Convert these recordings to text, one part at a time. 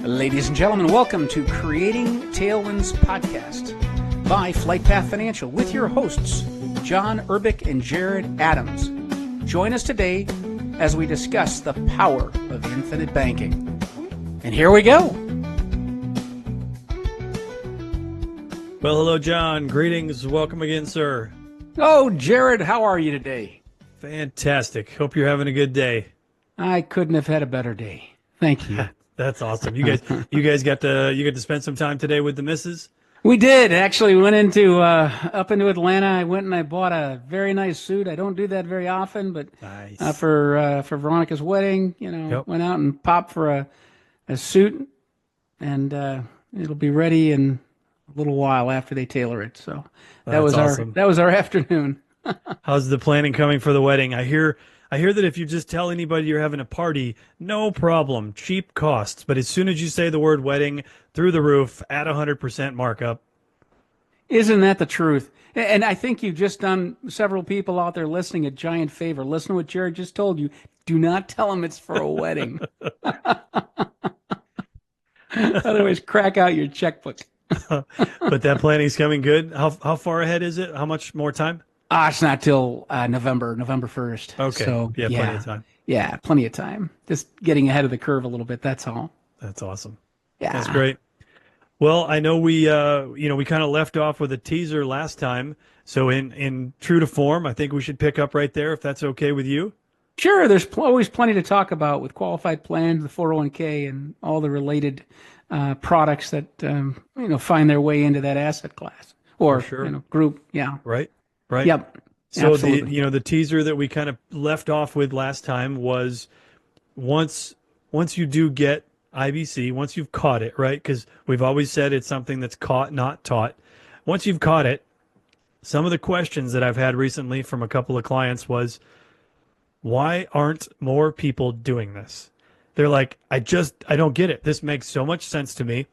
Ladies and gentlemen, welcome to Creating Tailwinds Podcast by FlightPath Financial with your hosts, John Urbick and Jared Adams. Join us today as we discuss the power of infinite banking. And here we go. Well, hello, John. Greetings. Welcome again, sir. Oh, Jared, how are you today? Fantastic. Hope you're having a good day. I couldn't have had a better day. Thank you. That's awesome. You guys got to spend some time today with the missus? We did. Actually, we went into up into Atlanta. I went and I bought a very nice suit. I don't do that very often, but Nice. for Veronica's wedding, went out and popped for a suit, and it'll be ready in a little while after they tailor it. So that was awesome. our afternoon. How's the planning coming for the wedding? I hear that if you just tell anybody you're having a party, no problem, cheap costs. But as soon as you say the word wedding, through the roof, at 100% markup. Isn't that the truth? And I think you've just done several people out there listening a giant favor. Listen to what Jared just told you. Do not tell them it's for a wedding. Otherwise, crack out your checkbook. But that planning's coming good. How far ahead is it? How much more time? It's not till November 1st. Okay. So, plenty of time. Yeah, plenty of time. Just getting ahead of the curve a little bit, that's all. That's awesome. Yeah. That's great. Well, I know we kind of left off with a teaser last time. So in true to form, I think we should pick up right there if that's okay with you. Sure, there's always plenty to talk about with qualified plans, the 401k, and all the related products that find their way into that asset class or group. Yeah. Right. Yep. So absolutely. the teaser that we kind of left off with last time was once you do get IBC, once you've caught it, right? Because we've always said it's something that's caught, not taught. Once you've caught it, some of the questions that I've had recently from a couple of clients was, why aren't more people doing this? They're like, I don't get it. This makes so much sense to me.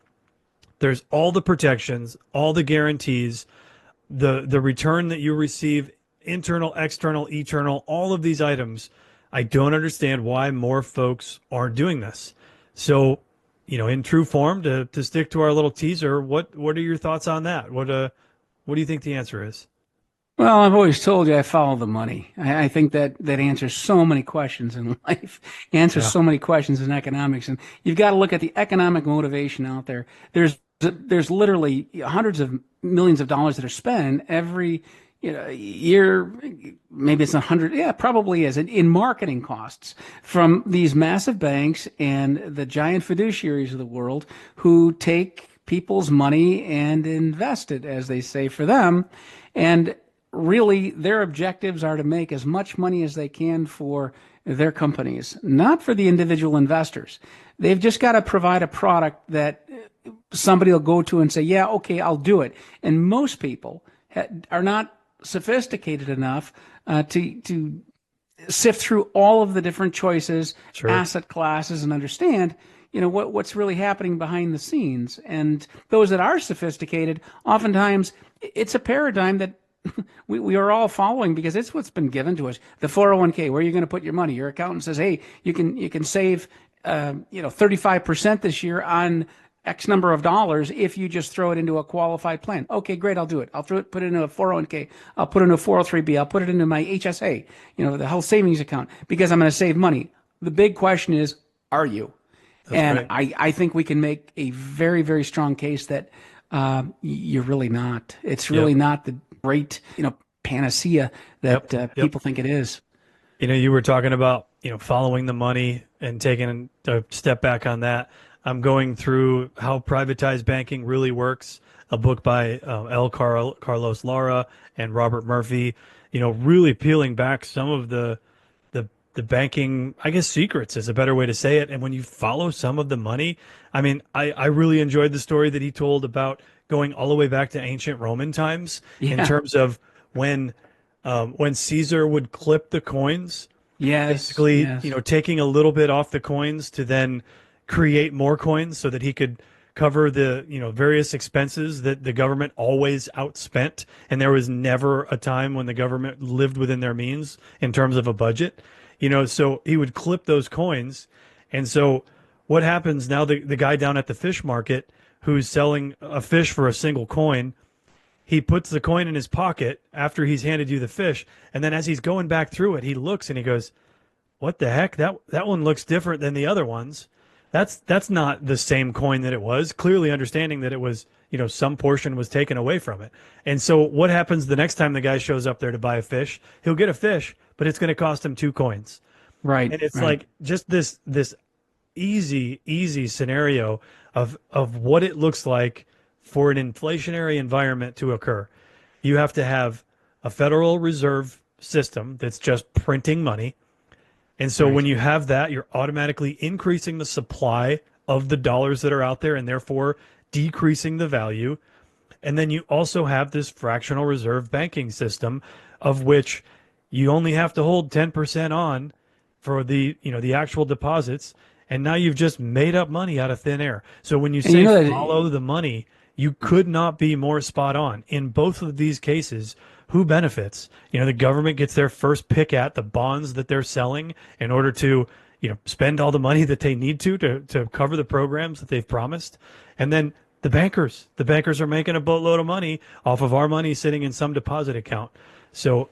There's all the protections, all the guarantees, the return that you receive, internal, external, eternal, all of these items. I don't understand why more folks aren't doing this. So, in true form, to stick to our little teaser, what are your thoughts on that? What do you think the answer is? Well, I've always told you I follow the money. I think that answers so many questions in life, answers so many questions in economics. And you've got to look at the economic motivation out there. There's literally hundreds of millions of dollars that are spent every year. Maybe it's 100. Yeah, probably is in marketing costs from these massive banks and the giant fiduciaries of the world who take people's money and invest it, as they say, for them. And really, their objectives are to make as much money as they can for their companies, not for the individual investors. They've just got to provide a product that somebody will go to and say, yeah, okay, I'll do it. And most people are not sophisticated enough to sift through all of the different choices, asset classes, and understand what's really happening behind the scenes. And those that are sophisticated, oftentimes it's a paradigm that we are all following because it's what's been given to us. The 401k, where are you going to put your money? Your accountant says, hey, you can save 35% this year on X number of dollars if you just throw it into a qualified plan. Okay, great, I'll do it. I'll put it into a 401k. I'll put it into a 403b. I'll put it into my HSA, the health savings account, because I'm going to save money. The big question is, are you? That's right. I think we can make a very, very strong case that you're really not. It's really not the great, panacea that people think it is. You were talking about, following the money and taking a step back on that. I'm going through How Privatized Banking Really Works, a book by Carlos Lara and Robert Murphy, really peeling back some of the banking, I guess, secrets is a better way to say it. And when you follow some of the money, I mean, I really enjoyed the story that he told about going all the way back to ancient Roman times in terms of when Caesar would clip the coins, basically, taking a little bit off the coins to then create more coins so that he could cover the various expenses that the government always outspent, and there was never a time when the government lived within their means in terms of a budget. So he would clip those coins, and so what happens now? The guy down at the fish market who's selling a fish for a single coin, he puts the coin in his pocket after he's handed you the fish, and then as he's going back through it, he looks and he goes, "What the heck? That one looks different than the other ones. That's not the same coin that it was." Clearly understanding that it was, some portion was taken away from it. And so what happens the next time the guy shows up there to buy a fish? He'll get a fish, but it's going to cost him 2 coins. Right. And it's right. like just this easy scenario of what it looks like for an inflationary environment to occur. You have to have a Federal Reserve system that's just printing money. And so when you have that, you're automatically increasing the supply of the dollars that are out there and therefore decreasing the value. And then you also have this fractional reserve banking system of which you only have to hold 10% on for the actual deposits. And now you've just made up money out of thin air. So when you say follow the money, you could not be more spot on. In both of these cases, who benefits? The government gets their first pick at the bonds that they're selling in order to, spend all the money that they need to cover the programs that they've promised. And then the bankers are making a boatload of money off of our money sitting in some deposit account. So,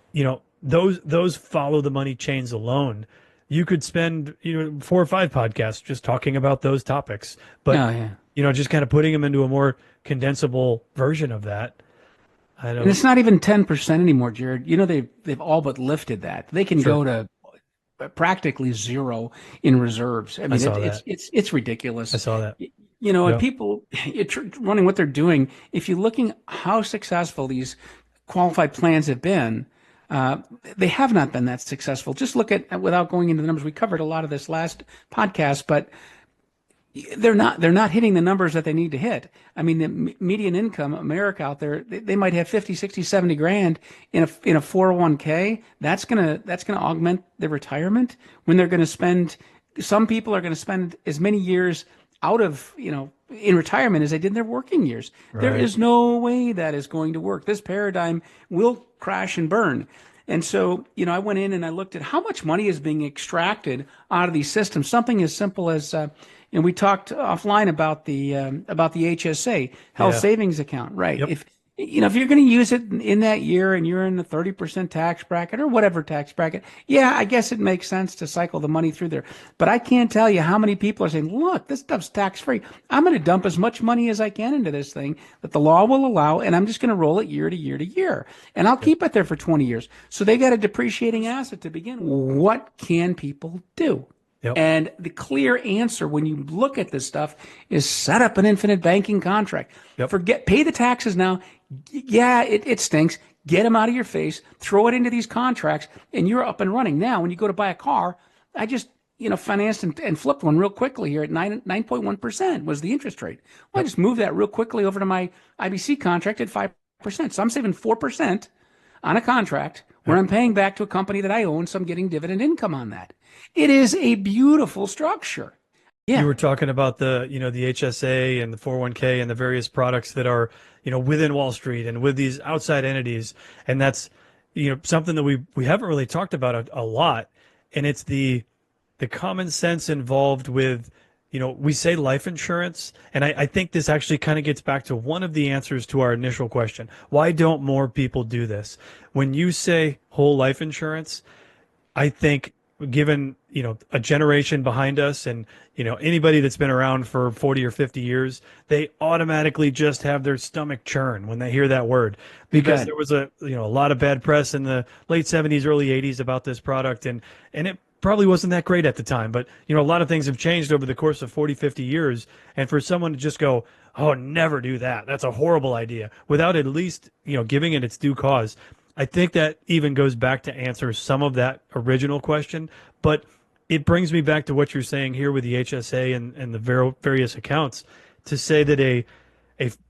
those follow the money chains alone. You could spend, 4 or 5 podcasts just talking about those topics, but, just kind of putting them into a more condensable version of that. And it's not even 10% anymore, Jared. They've all but lifted that. They can go to practically zero in reserves. I mean, it's ridiculous. I saw that. And people running what they're doing, if you're looking how successful these qualified plans have been, they have not been that successful. Just look at, without going into the numbers, we covered a lot of this last podcast, but they're not hitting the numbers that they need to hit. I mean, the median income America out there, they might have 50, 60, 70 grand in a 401k. That's going to augment their retirement when they're going to spend, some people are going to spend as many years out of, in retirement as they did in their working years. Right. There is no way that is going to work. This paradigm will crash and burn. And so, I went in and I looked at how much money is being extracted out of these systems. Something as simple as, and we talked offline about the HSA, health savings account, right? Yep. If you're going to use it in that year and you're in the 30% tax bracket or whatever tax bracket, I guess it makes sense to cycle the money through there. But I can't tell you how many people are saying, look, this stuff's tax free. I'm going to dump as much money as I can into this thing that the law will allow, and I'm just going to roll it year to year to year. And I'll keep it there for 20 years. So they got a depreciating asset to begin with. What can people do? Yep. And the clear answer when you look at this stuff is set up an infinite banking contract. Yep. Pay the taxes now. Yeah, it stinks. Get them out of your face. Throw it into these contracts, and you're up and running. Now, when you go to buy a car, I just financed and flipped one real quickly here at 9.1% was the interest rate. Well, I just moved that real quickly over to my IBC contract at 5%. So I'm saving 4% on a contract where I'm paying back to a company that I own, so I'm getting dividend income on that. It is a beautiful structure. Yeah. You were talking about the HSA and the 401k and the various products that are, within Wall Street and with these outside entities. And that's, something that we haven't really talked about a lot. And it's the common sense involved with, we say life insurance. And I think this actually kind of gets back to one of the answers to our initial question. Why don't more people do this? When you say whole life insurance, I think given, a generation behind us and, anybody that's been around for 40 or 50 years, they automatically just have their stomach churn when they hear that word, because there was a lot of bad press in the late 70s, early 80s about this product. And it probably wasn't that great at the time, but, a lot of things have changed over the course of 40, 50 years. And for someone to just go, oh, never do that, that's a horrible idea, without at least, giving it its due cause, I think that even goes back to answer some of that original question. But it brings me back to what you're saying here with the HSA and the various accounts, to say that a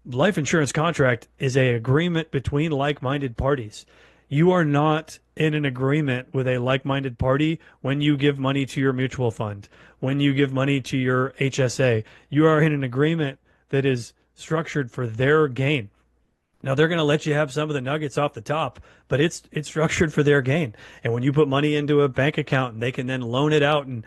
life insurance contract is an agreement between like-minded parties. You are not in an agreement with a like-minded party when you give money to your mutual fund, when you give money to your HSA. You are in an agreement that is structured for their gain. Now, they're going to let you have some of the nuggets off the top, but it's structured for their gain. And when you put money into a bank account and they can then loan it out and,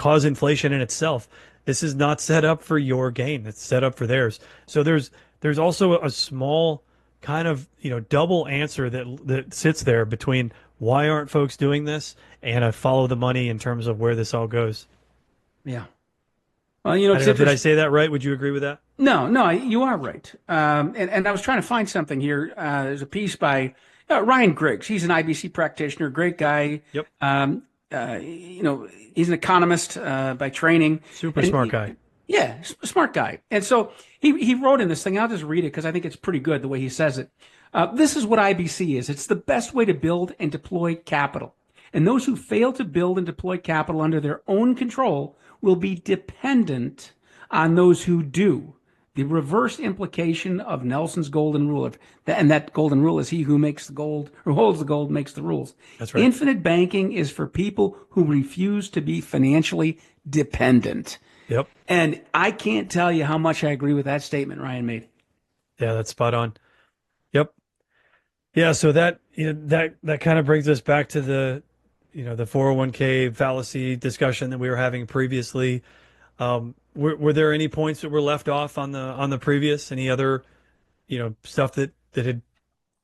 cause inflation in itself. This is not set up for your gain. It's set up for theirs. So there's also a small kind of, double answer that sits there between why aren't folks doing this and I follow the money in terms of where this all goes. Yeah. Well, I don't know, did I say that right? Would you agree with that? No, you are right. And I was trying to find something here. There's a piece by Ryan Griggs. He's an IBC practitioner, great guy. Yep. He's an economist by training. Super smart guy. Yeah, smart guy. And so he wrote in this thing. I'll just read it because I think it's pretty good the way he says it. This is what IBC is. It's the best way to build and deploy capital. And those who fail to build and deploy capital under their own control will be dependent on those who do. The reverse implication of Nelson's golden rule, and that golden rule is he who makes the gold or holds the gold makes the rules. That's right. Infinite banking is for people who refuse to be financially dependent. Yep. And I can't tell you how much I agree with that statement Ryan made. Yeah, that's spot on. Yep. Yeah, so that kind of brings us back to the 401k fallacy discussion that we were having previously. Were there any points that were left off on the previous? Any other, stuff that had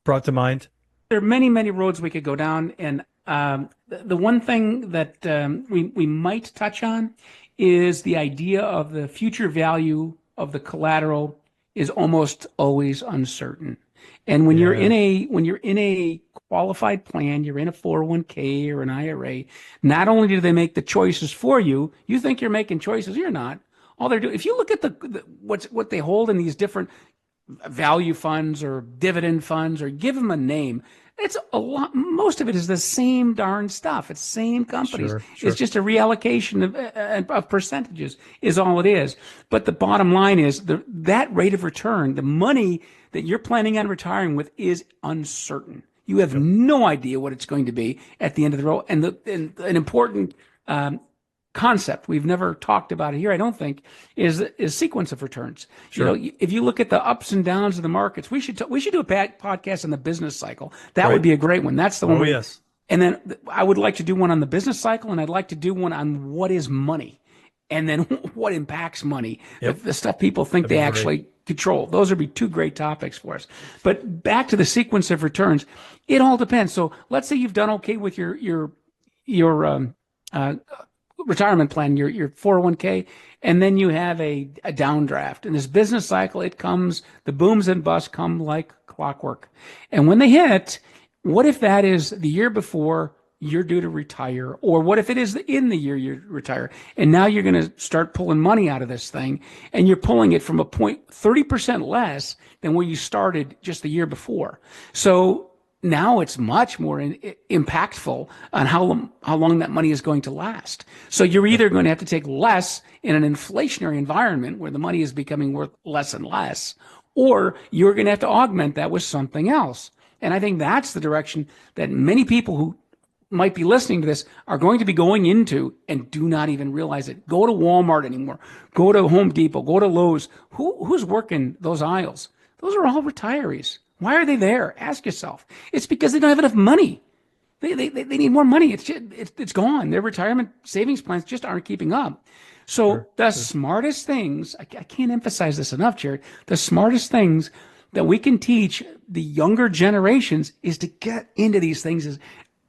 brought to mind? There are many, many roads we could go down, and the one thing that we might touch on is the idea of the future value of the collateral is almost always uncertain. And when you're in a qualified plan, you're in a 401k or an IRA, not only do they make the choices for you, you think you're making choices, you're not. All they're doing, if you look at what they hold in these different value funds or dividend funds, or give them a name, it's a lot. Most of it is the same darn stuff. It's same companies. Sure. It's just a reallocation of percentages is all it is. But the bottom line is that rate of return, the money that you're planning on retiring with, is uncertain. You have no idea what it's going to be at the end of the road. And an important concept we've never talked about it here, I don't think, is sequence of returns. Sure. If you look at the ups and downs of the markets, we should do a podcast on the business cycle. That would be a great one. That's the one. Oh, yes. And then I would like to do one on the business cycle, and I'd like to do one on what is money, and then what impacts money. Yep. The stuff people think they actually control. Those would be two great topics for us. But back to the sequence of returns, it all depends. So let's say you've done okay with your retirement plan, your 401k, and then you have a downdraft. In this business cycle, it comes, the booms and busts come like clockwork. And when they hit, what if that is the year before you're due to retire? Or what if it is in the year you retire? And now you're going to start pulling money out of this thing, and you're pulling it from a point 30% less than where you started just the year before. So now it's much more impactful on how long that money is going to last. So you're either going to have to take less in an inflationary environment where the money is becoming worth less and less, or you're going to have to augment that with something else. And I think that's the direction that many people who might be listening to this are going to be going into and do not even realize it. Go to Walmart anymore. Go to Home Depot. Go to Lowe's. Who's working those aisles? Those are all retirees. Why are they there? Ask yourself. It's because they don't have enough money. They need more money. It's gone. Their retirement savings plans just aren't keeping up. So the smartest things, I can't emphasize this enough, Jared, the smartest things that we can teach the younger generations is to get into these things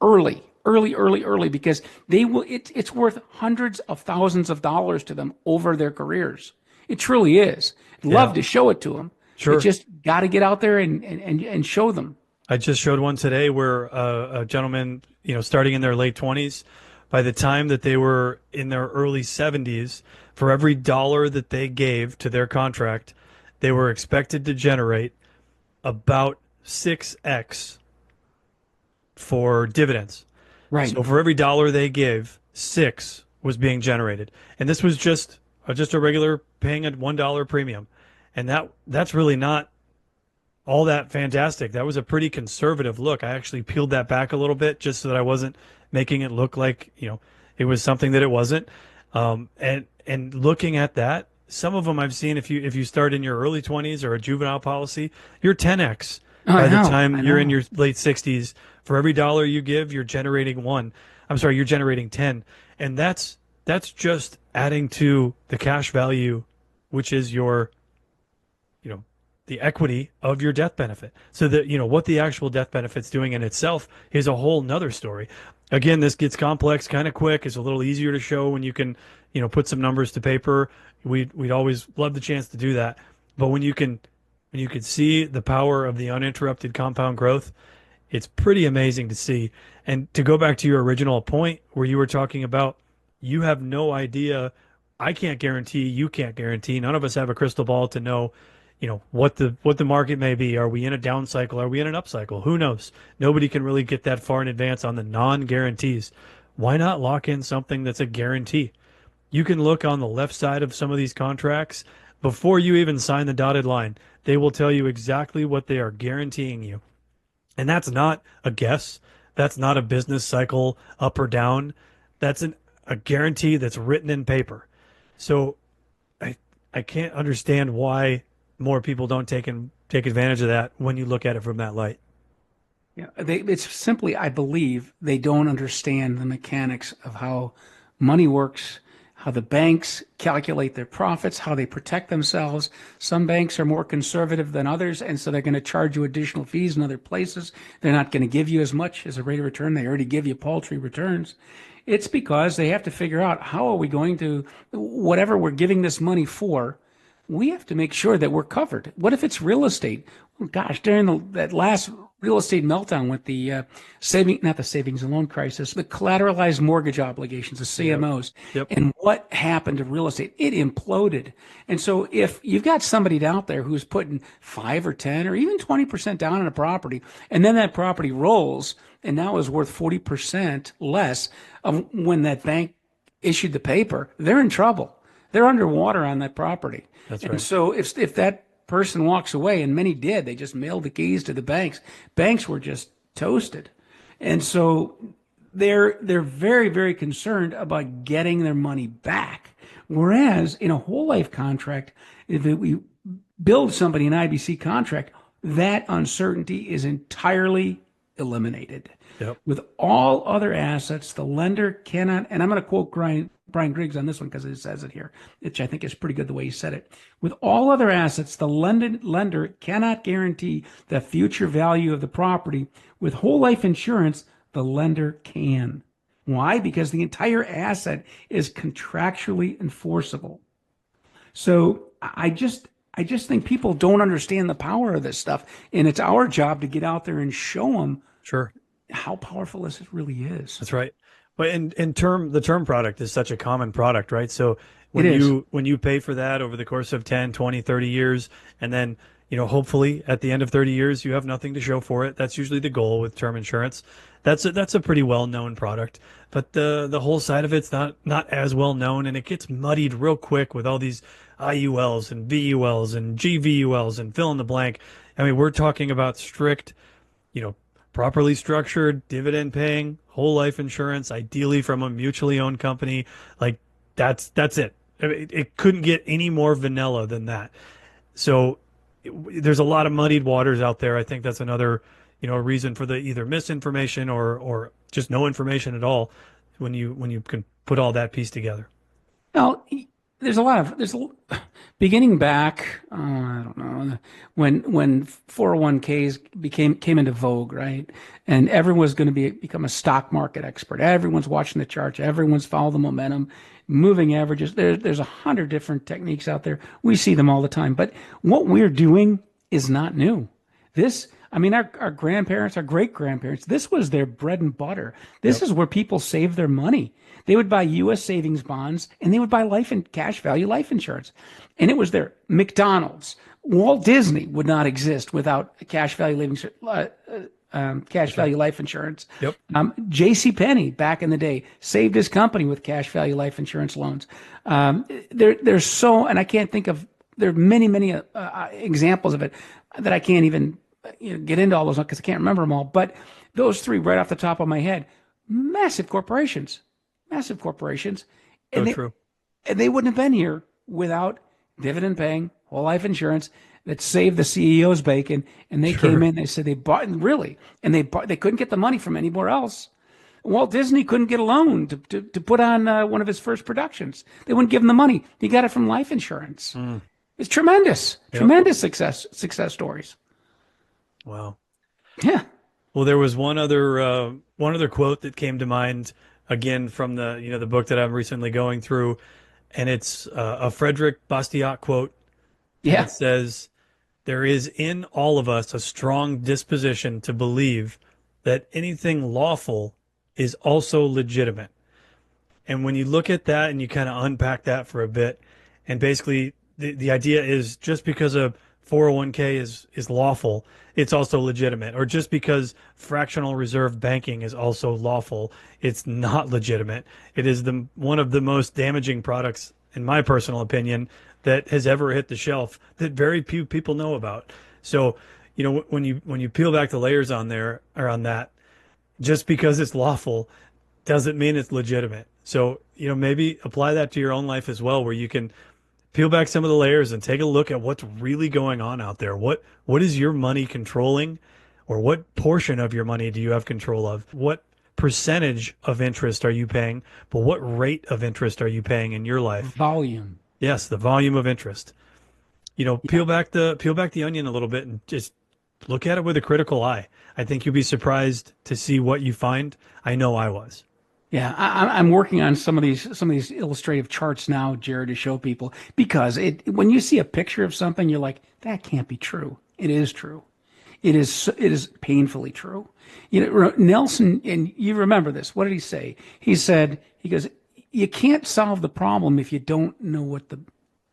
early, because it's worth hundreds of thousands of dollars to them over their careers. It truly is. I'd love to show it to them. Sure. You just got to get out there and show them. I just showed one today where a gentleman, starting in their late 20s, by the time that they were in their early 70s, for every dollar that they gave to their contract, they were expected to generate about 6x for dividends. Right. So for every dollar they gave, 6 was being generated. And this was just a regular paying a $1 premium. And that's really not all that fantastic. That was a pretty conservative look. I actually peeled that back a little bit just so that I wasn't making it look like, it was something that it wasn't. And looking at that, some of them I've seen, if you start in your early 20s or a juvenile policy, you're 10x by the time you're in your late 60s. For every dollar you give, you're generating 10. And that's that's just adding to the cash value, which is your, you know, the equity of your death benefit. So that, what the actual death benefit's doing in itself is a whole nother story. Again, this gets complex kind of quick. It's a little easier to show when you can, put some numbers to paper. We'd always love the chance to do that. But when you can see the power of the uninterrupted compound growth, it's pretty amazing to see. And to go back to your original point where you were talking about, you have no idea. I can't guarantee, you can't guarantee. None of us have a crystal ball to know, what the market may be. Are we in a down cycle? Are we in an up cycle? Who knows? Nobody can really get that far in advance on the non-guarantees. Why not lock in something that's a guarantee? You can look on the left side of some of these contracts before you even sign the dotted line. They will tell you exactly what they are guaranteeing you. And that's not a guess. That's not a business cycle up or down. That's a guarantee that's written in paper. So I can't understand why more people don't take advantage of that when you look at it from that light. Yeah, it's simply, I believe, they don't understand the mechanics of how money works, how the banks calculate their profits, how they protect themselves. Some banks are more conservative than others, and so they're going to charge you additional fees in other places. They're not going to give you as much as a rate of return. They already give you paltry returns. It's because they have to figure out, how are we going to, whatever we're giving this money for, we have to make sure that we're covered. What if it's real estate? Well, gosh, during that last real estate meltdown with the not the savings and loan crisis, the collateralized mortgage obligations, the CMOs, Yep. and what happened to real estate? It imploded. And so if you've got somebody out there who's putting 5 or 10 or even 20% down on a property, and then that property rolls and now is worth 40% less of when that bank issued the paper, they're in trouble. They're underwater on that property. That's and right. so if that person walks away, and many did, they just mailed the keys to the banks. Banks were just toasted. And so they're very, very concerned about getting their money back. Whereas in a whole life contract, if we build somebody an IBC contract, that uncertainty is entirely eliminated. Yep. With all other assets, the lender cannot, and I'm going to quote Brian Griggs on this one because it says it here, which I think is pretty good the way he said it. With all other assets, the lender cannot guarantee the future value of the property. With whole life insurance, the lender can. Why? Because the entire asset is contractually enforceable. So I just think people don't understand the power of this stuff, and it's our job to get out there and show them Sure. how powerful this really is. That's right. But the term product is such a common product, right? So when It is. you pay for that over the course of 10, 20, 30 years, and then, hopefully at the end of 30 years, you have nothing to show for it. That's usually the goal with term insurance. That's a pretty well-known product, but the whole side of it's not as well known, and it gets muddied real quick with all these IULs and VULs and GVULs and fill in the blank. I mean, we're talking about strict, properly structured, dividend paying, whole life insurance, ideally from a mutually owned company. Like that's it. I mean, it couldn't get any more vanilla than that. So there's a lot of muddied waters out there. I think that's another, reason for the either misinformation or just no information at all when you can put all that piece together. Well, beginning back, I don't know, when 401ks came into vogue, right? And everyone was going to become a stock market expert. Everyone's watching the charts. Everyone's following the momentum, moving averages. There's 100 different techniques out there. We see them all the time. But what we're doing is not new. Our grandparents, our great grandparents, this was their bread and butter. This is where people save their money. They would buy U.S. savings bonds, and they would buy life and cash value life insurance. And it was their McDonald's. Walt Disney would not exist without cash value life insurance. Yep. JCPenny back in the day saved his company with cash value life insurance loans. There's so, and I can't think of, there are many, many examples of it that I can't even get into all those because I can't remember them all. But those three right off the top of my head, massive corporations. And True. And they wouldn't have been here without dividend paying whole life insurance that saved the CEO's bacon. And they came in, they said they bought, really, and they couldn't get the money from anywhere else. Walt Disney couldn't get a loan to put on one of his first productions. They wouldn't give him the money. He got it from life insurance. It's tremendous, Yep. tremendous success stories. Wow. Yeah. Well, there was one other quote that came to mind again from the book that I'm recently going through, and it's a Frederick Bastiat quote. Yeah. It says, "There is in all of us a strong disposition to believe that anything lawful is also legitimate." And when you look at that and you kind of unpack that for a bit, and basically the idea is just because a 401k is lawful, it's also legitimate. Or just because fractional reserve banking is also lawful, it's not legitimate. It is one of the most damaging products, in my personal opinion, that has ever hit the shelf that very few people know about. So, when you peel back the layers on there or on that, just because it's lawful doesn't mean it's legitimate. So, maybe apply that to your own life as well, where you can peel back some of the layers and take a look at what's really going on out there. What is your money controlling, or what portion of your money do you have control of? What percentage of interest are you paying, but what rate of interest are you paying in your life? Volume. Yes, the volume of interest. Peel back the onion a little bit and just look at it with a critical eye. I think you'll be surprised to see what you find. I know I was. Yeah, I'm working on some of these illustrative charts now, Jared, to show people, because when you see a picture of something, you're like, that can't be true. It is true. It is painfully true. Nelson, and you remember this. What did he say? He goes, you can't solve the problem if you don't know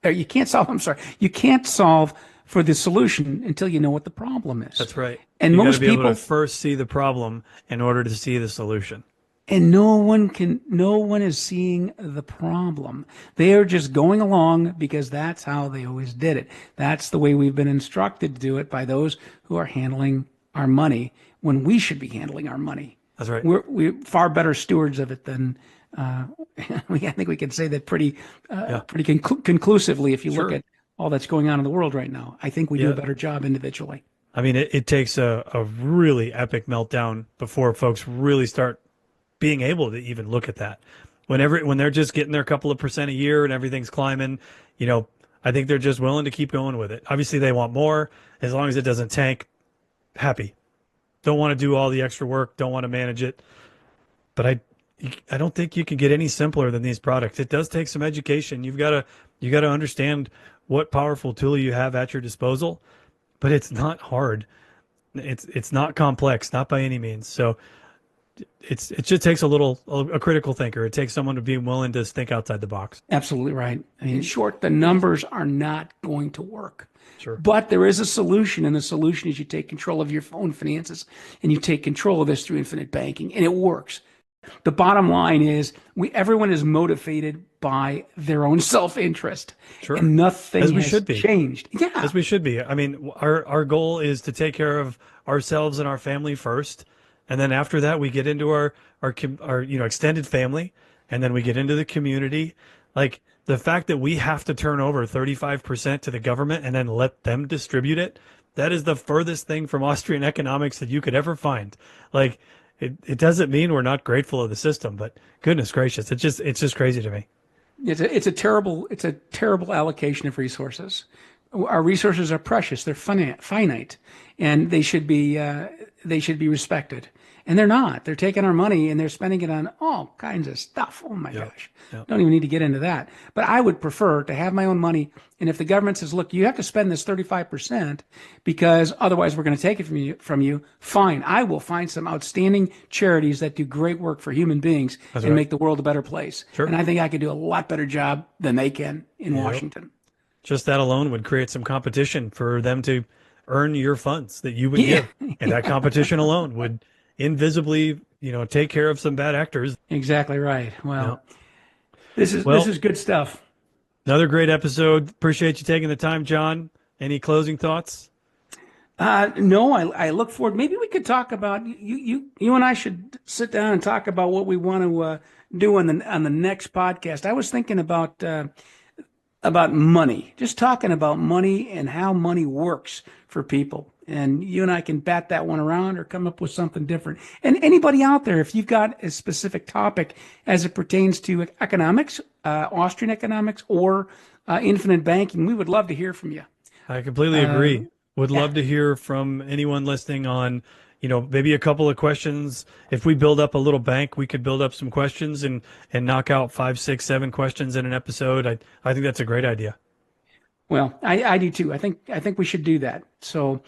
you can't solve for the solution until you know what the problem is. That's right. And you most gotta be people able to first see the problem in order to see the solution. And no one is seeing the problem. They are just going along because that's how they always did it. That's the way we've been instructed to do it by those who are handling our money when we should be handling our money. That's right. We're far better stewards of it than I think we can say that pretty conclusively if you look at all that's going on in the world right now. I think we do a better job individually. I mean, it takes a really epic meltdown before folks really start being able to even look at that. When they're just getting their couple of percent a year and everything's climbing, I think they're just willing to keep going with it. Obviously, they want more. As long as it doesn't tank, happy. Don't want to do all the extra work. Don't want to manage it. But I don't think you can get any simpler than these products. It does take some education. You got to understand what powerful tool you have at your disposal, but it's not hard. It's not complex, not by any means. So it just takes a critical thinker. It takes someone to be willing to think outside the box. Absolutely right. I mean, in short, the numbers are not going to work. Sure. But there is a solution, and the solution is you take control of your own finances, and you take control of this through infinite banking, and it works. The bottom line is everyone is motivated by their own self-interest. Sure. And nothing as we has should be. changed. Yeah. As we should be. I mean, our goal is to take care of ourselves and our family first. And then after that, we get into our extended family, and then we get into the community. Like, the fact that we have to turn over 35% to the government and then let them distribute it, that is the furthest thing from Austrian economics that you could ever find. Like, it doesn't mean we're not grateful of the system, but goodness gracious, it's just crazy to me. It's a terrible allocation of resources. Our resources are precious; they're finite, and they should be respected. And they're not. They're taking our money and they're spending it on all kinds of stuff. Oh my gosh. Yep. Don't even need to get into that. But I would prefer to have my own money. And if the government says, look, you have to spend this 35% because otherwise we're going to take it from you, fine. I will find some outstanding charities that do great work for human beings and make the world a better place. Sure. And I think I could do a lot better job than they can in Washington. Just that alone would create some competition for them to earn your funds that you would give. And that competition alone would invisibly, take care of some bad actors. Exactly right. Well, this is good stuff. Another great episode. Appreciate you taking the time, John. Any closing thoughts? No, I look forward. Maybe we could talk about you and I should sit down and talk about what we want to do on the next podcast. I was thinking about money, just talking about money and how money works for people. and you and I can bat that one around or come up with something different. And anybody out there, if you've got a specific topic as it pertains to economics, Austrian economics, or infinite banking, we would love to hear from you. I completely agree. Would love to hear from anyone listening on, maybe a couple of questions. If we build up a little bank, we could build up some questions and knock out 5, 6, 7 questions in an episode. I think that's a great idea. Well, I do too. I think we should do that. So,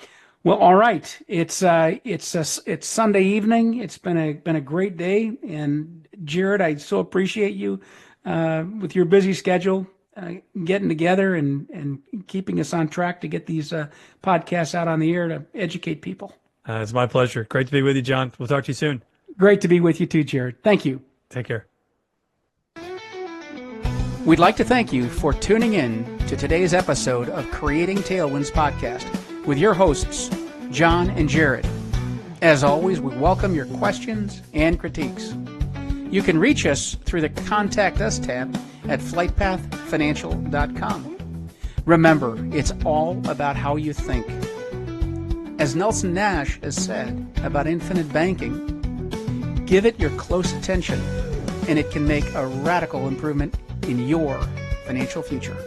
well, all right. It's Sunday evening. It's been a great day. And Jared, I so appreciate you with your busy schedule, getting together and keeping us on track to get these podcasts out on the air to educate people. It's my pleasure. Great to be with you, John. We'll talk to you soon. Great to be with you too, Jared. Thank you. Take care. We'd like to thank you for tuning in to today's episode of Creating Tailwinds podcast with your hosts, John and Jared. As always, we welcome your questions and critiques. You can reach us through the Contact Us tab at flightpathfinancial.com. Remember, it's all about how you think. As Nelson Nash has said about infinite banking, give it your close attention, and it can make a radical improvement in your financial future.